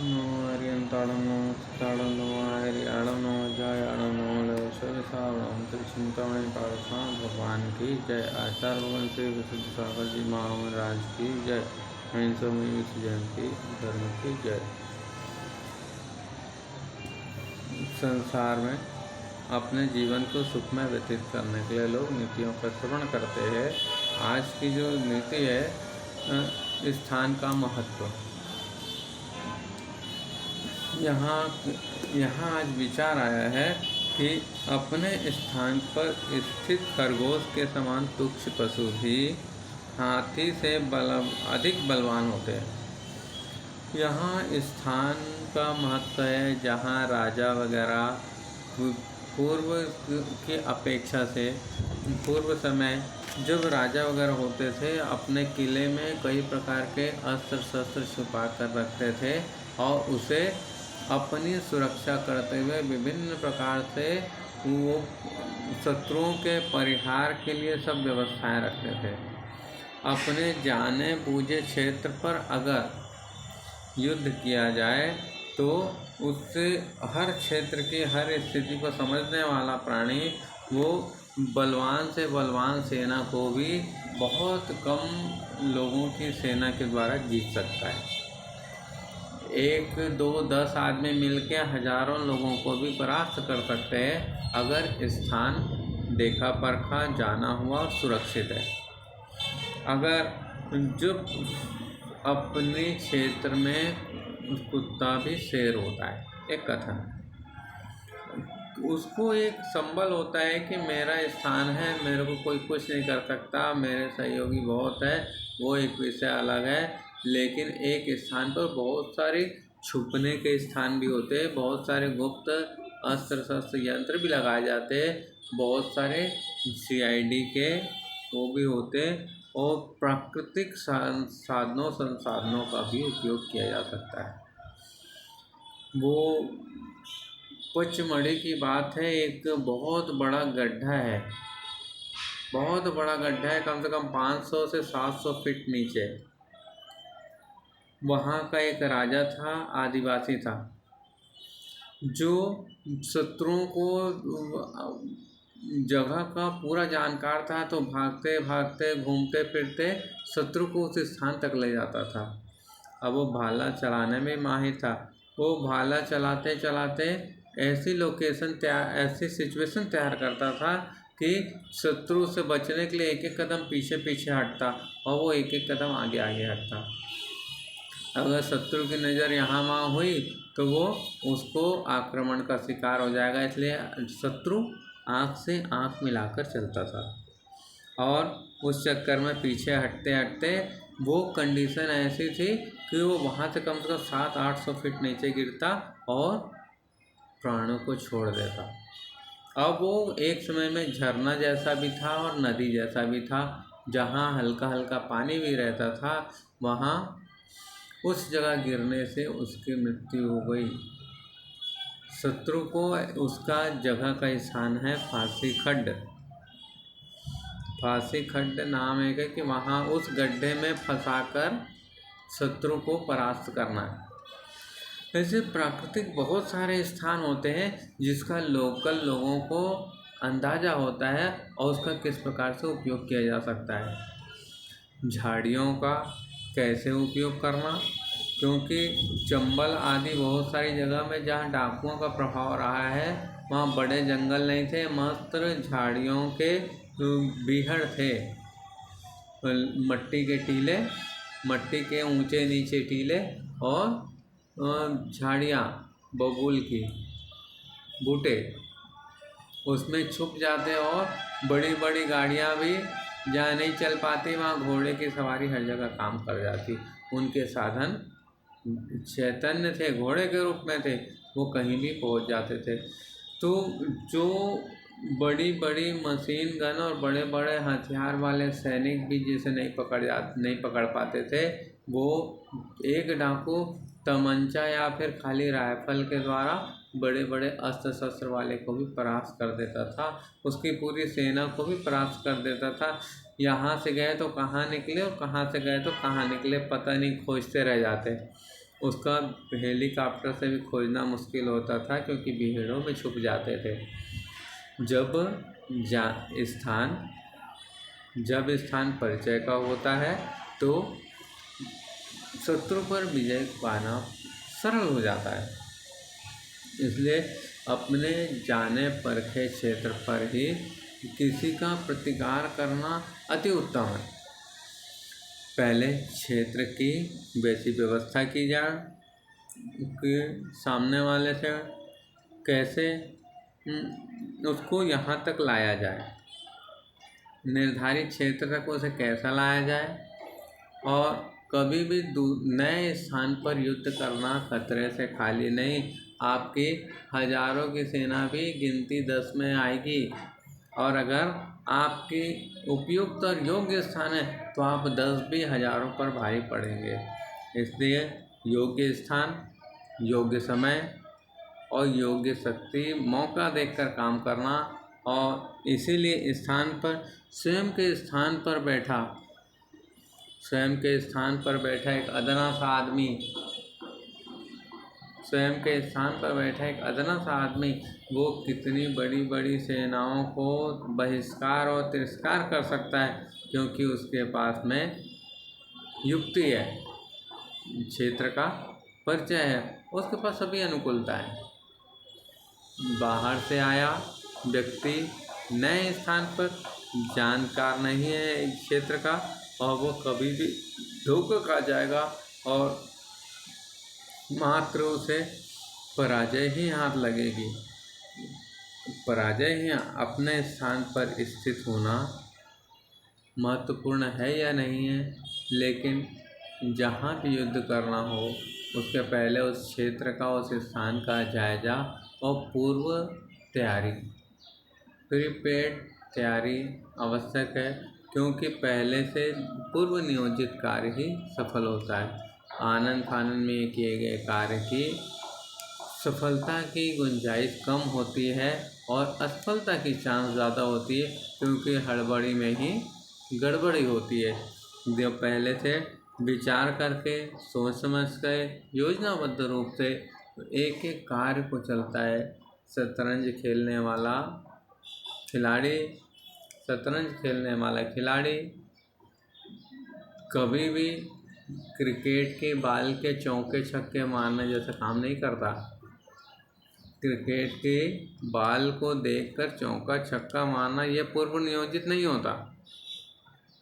नमो हरियंताणं नमो सीताणं नमो हरियाणं नमो जयाणं नमो लवश्रवसावणं त्रिचिंतामणि पारसां भगवान की जय। आचार्य भगवान श्री विशुद्ध सागर जी महाराज की जय। अहिंसा में विश्व जयंती धर्म की जय। संसार में अपने जीवन को सुखमय व्यतीत करने के लिए लोग नीतियों का श्रवण करते हैं। आज की जो नीति है स्थान का महत्व, यहाँ आज विचार आया है कि अपने स्थान पर स्थित खरगोश के समान तुच्छ पशु भी हाथी से अधिक बलवान होते हैं। यहाँ स्थान का महत्व है जहाँ राजा वगैरह पूर्व की अपेक्षा से पूर्व समय जब राजा वगैरह होते थे अपने किले में कई प्रकार के अस्त्र शस्त्र छुपा कर रखते थे और उसे अपनी सुरक्षा करते हुए विभिन्न प्रकार से वो शत्रुओं के परिहार के लिए सब व्यवस्थाएं रखते थे। अपने जाने बूझे क्षेत्र पर अगर युद्ध किया जाए तो उससे हर क्षेत्र की हर स्थिति को समझने वाला प्राणी वो बलवान से बलवान सेना को भी बहुत कम लोगों की सेना के द्वारा जीत सकता है। 1, 2, 10 आदमी मिलके हजारों लोगों को भी परास्त कर सकते हैं अगर स्थान देखा परखा जाना हुआ और सुरक्षित है। अगर जो अपने क्षेत्र में कुत्ता भी शेर होता है, एक कथन, उसको एक संबल होता है कि मेरा स्थान है, मेरे को कोई कुछ नहीं कर सकता, मेरे सहयोगी बहुत है, वो एक विषय अलग है। लेकिन एक स्थान पर बहुत सारे छुपने के स्थान भी होते हैं, बहुत सारे गुप्त अस्त्र शस्त्र यंत्र भी लगाए जाते हैं, बहुत सारे CID के वो भी होते हैं और प्राकृतिक साधनों संसाधनों का भी उपयोग किया जा सकता है। वो पचमढ़ी की बात है, एक बहुत बड़ा गड्ढा है, बहुत बड़ा गड्ढा है, कम से कम 500 से 700 फीट नीचे। वहाँ का एक राजा था, आदिवासी था, जो शत्रुओं को जगह का पूरा जानकार था, तो भागते भागते घूमते फिरते शत्रु को उस स्थान तक ले जाता था। अब वो भाला चलाने में माहिर था। वो भाला चलाते चलाते ऐसी सिचुएशन तैयार करता था कि शत्रु से बचने के लिए एक एक कदम पीछे पीछे हटता और वो एक एक कदम आगे आगे हटता। अगर शत्रु की नज़र यहाँ वहाँ हुई तो वो उसको आक्रमण का शिकार हो जाएगा, इसलिए शत्रु आँख से आँख मिलाकर चलता था। और उस चक्कर में पीछे हटते हटते वो कंडीशन ऐसी थी कि वो वहाँ से कम 700-800 फीट नीचे गिरता और प्राणों को छोड़ देता। अब वो एक समय में झरना जैसा भी था और नदी जैसा भी था, जहाँ हल्का हल्का पानी भी रहता था। वहाँ उस जगह गिरने से उसकी मृत्यु हो गई। शत्रु को उसका जगह का स्थान है फांसी खड्ड। फांसी खड्ड नाम है कि वहाँ उस गड्ढे में फंसाकर शत्रु को परास्त करना है। ऐसे प्राकृतिक बहुत सारे स्थान होते हैं जिसका लोकल लोगों को अंदाज़ा होता है और उसका किस प्रकार से उपयोग किया जा सकता है। झाड़ियों का कैसे उपयोग करना, क्योंकि चंबल आदि बहुत सारी जगह में जहाँ डाकुओं का प्रभाव रहा है वहाँ बड़े जंगल नहीं थे, मात्र झाड़ियों के बीहड़ थे, मट्टी के टीले, मट्टी के ऊंचे नीचे टीले और झाड़ियाँ बबूल की बूटे, उसमें छुप जाते और बड़ी बड़ी गाड़ियाँ भी जहाँ नहीं चल पाती वहाँ घोड़े की सवारी हर जगह काम कर जाती। उनके साधन चैतन्य थे, घोड़े के रूप में थे, वो कहीं भी पहुँच जाते थे। तो जो बड़ी बड़ी मशीन गन और बड़े बड़े हथियार वाले सैनिक भी जिसे नहीं पकड़ पाते थे, वो एक डाकू तमंचा या फिर खाली राइफल के द्वारा बड़े बड़े अस्त्र शस्त्र वाले को भी परास्त कर देता था, उसकी पूरी सेना को भी परास्त कर देता था। यहाँ से गए तो कहाँ निकले और कहाँ से गए तो कहाँ निकले पता नहीं, खोजते रह जाते। उसका हेलीकॉप्टर से भी खोजना मुश्किल होता था क्योंकि भीड़ों में छुप जाते थे। जब स्थान परिचय का होता है तो शत्रु पर विजय पाना सरल हो जाता है। इसलिए अपने जाने परखे क्षेत्र पर ही किसी का प्रतिकार करना अति उत्तम है। पहले क्षेत्र की वैसी व्यवस्था की जाए कि सामने वाले से कैसे उसको यहाँ तक लाया जाए, निर्धारित क्षेत्र तक उसे कैसा लाया जाए, और कभी भी नए स्थान पर युद्ध करना खतरे से खाली नहीं। आपकी हजारों की सेना भी गिनती 10 में आएगी, और अगर आपकी उपयुक्त और योग्य स्थान है तो आप 10 भी हजारों पर भारी पड़ेंगे। इसलिए योग्य स्थान, योग्य समय और योग्य शक्ति, मौका देखकर काम करना। और इसीलिए स्वयं के स्थान पर बैठा एक अदना सा आदमी वो कितनी बड़ी बड़ी सेनाओं को बहिष्कार और तिरस्कार कर सकता है, क्योंकि उसके पास में युक्ति है, क्षेत्र का परिचय है, उसके पास सभी अनुकूलता है। बाहर से आया व्यक्ति नए स्थान पर जानकार नहीं है क्षेत्र का, और वो कभी भी धोखा खा जाएगा और मात्र उसे पराजय ही हाथ लगेगी। अपने स्थान पर स्थित होना महत्वपूर्ण है या नहीं है, लेकिन जहाँ भी युद्ध करना हो उसके पहले उस क्षेत्र का, उस स्थान का जायजा और पूर्व तैयारी, प्रीपेड तैयारी आवश्यक है, क्योंकि पहले से पूर्व नियोजित कार्य ही सफल होता है। आनंद फानंद में किए गए कार्य की सफलता की गुंजाइश कम होती है और असफलता की चांस ज़्यादा होती है, क्योंकि हड़बड़ी में ही गड़बड़ी होती है। जब पहले से विचार करके, सोच समझ कर, योजनाबद्ध रूप से एक एक कार्य को चलता है। शतरंज खेलने वाला खिलाड़ी कभी भी क्रिकेट के बाल के चौके छक्के मारने जैसा काम नहीं करता। क्रिकेट के बाल को देखकर चौका छक्का मारना यह पूर्व नियोजित नहीं होता,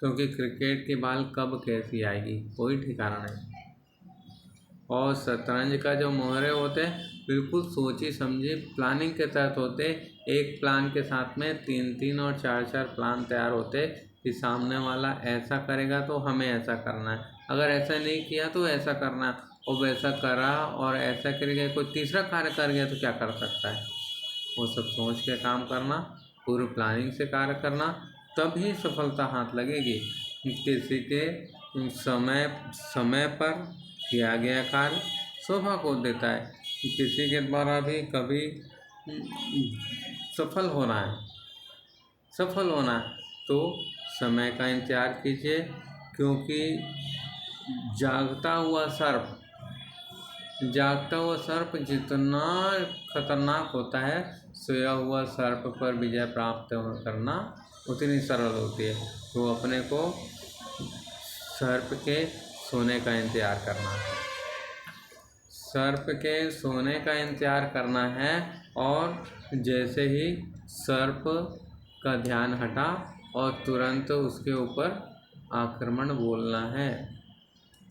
क्योंकि क्रिकेट की बाल कब कैसी आएगी कोई ठिकाना नहीं। और शतरंज का जो मोहरे होते हैं बिल्कुल सोची समझी प्लानिंग के तहत होते। एक प्लान के साथ में 3-3 और 4-4 प्लान तैयार होते कि सामने वाला ऐसा करेगा तो हमें ऐसा करना है, अगर ऐसा नहीं किया तो ऐसा करना है, और वैसा करा और ऐसा करके कोई तीसरा कार्य कर गया तो क्या कर सकता है। वो सब सोच के काम करना, पूरी प्लानिंग से कार्य करना, तभी सफलता हाथ लगेगी। किसी के समय पर किया गया कार्य शोभा को देता है। किसी के द्वारा भी कभी सफल होना है तो समय का इंतजार कीजिए, क्योंकि जागता हुआ सर्प जितना खतरनाक होता है, सोया हुआ सर्प पर विजय प्राप्त करना उतनी सरल होती है। तो अपने को सर्प के सोने का इंतजार करना है, और जैसे ही सर्प का ध्यान हटा और तुरंत उसके ऊपर आक्रमण बोलना है,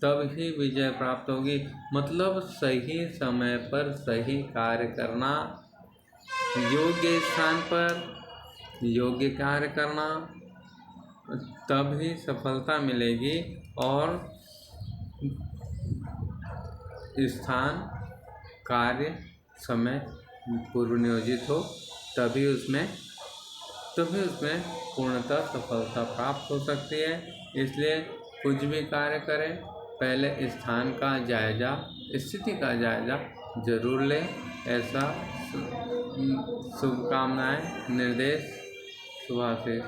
तब ही विजय प्राप्त होगी। मतलब सही समय पर सही कार्य करना, योग्य स्थान पर योग्य कार्य करना, तब ही सफलता मिलेगी। और स्थान, कार्य, समय पूर्व नियोजित हो तभी उसमें पूर्णतः सफलता प्राप्त हो सकती है। इसलिए कुछ भी कार्य करें, पहले स्थान का जायजा, स्थिति का जायजा जरूर लें। ऐसा शुभकामनाएं, निर्देश, शुभाशीष।